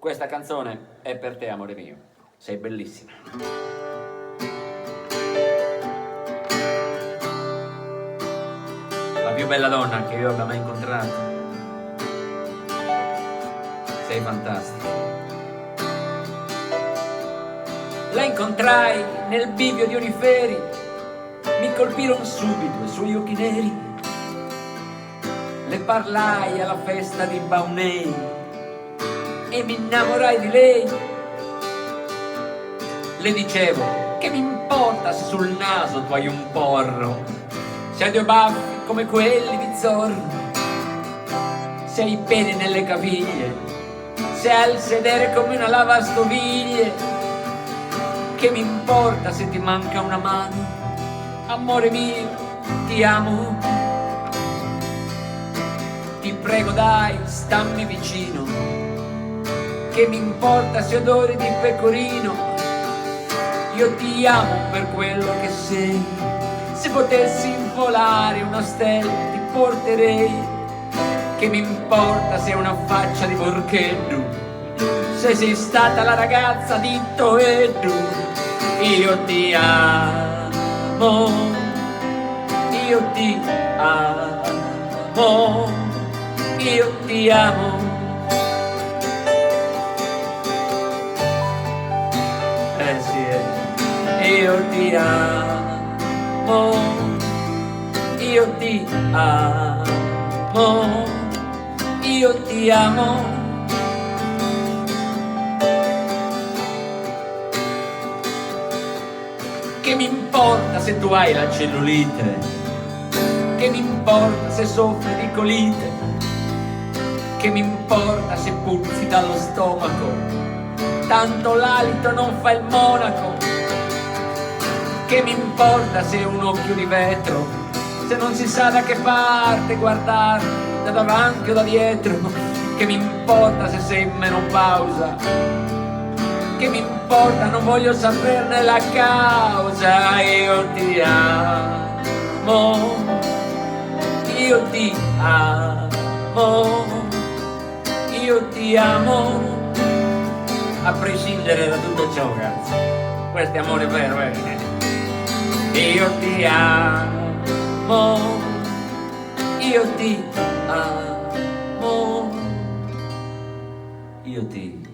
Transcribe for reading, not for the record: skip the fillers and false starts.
Questa canzone è per te, amore mio. Sei bellissima. La più bella donna che io abbia mai incontrato. Sei fantastica. La incontrai nel bivio di Oniferi, mi colpirono subito i suoi occhi neri. Le parlai alla festa di Baunei e mi innamorai di lei. Le dicevo, che mi importa se sul naso tu hai un porro, se hai due baffi come quelli di Zorro, se hai i peli nelle caviglie, se hai il sedere come una lavastoviglie. Che mi importa se ti manca una mano, amore mio, ti amo. Ti prego dai, stammi vicino, che mi importa se odori di pecorino. Io ti amo per quello che sei, se potessi volare una stella ti porterei. Che mi importa se hai una faccia di Borcheddu, se sei stata la ragazza di Toeddu. Io ti amo, io ti amo, io ti amo. Io ti amo, io ti amo, io ti amo. Che mi importa se tu hai la cellulite, che mi importa se soffri di colite, che mi importa se puzzi dallo stomaco, tanto l'alito non fa il monaco. Che mi importa se hai un occhio di vetro, se non si sa da che parte guardarti, da davanti o da dietro. Che mi importa se sei in menopausa, che mi importa, non voglio saperne la causa. Io ti amo, io ti amo, io ti amo, a prescindere da tutto ciò, ragazzi. Questo è amore vero, Io ti amo, io ti amo, io ti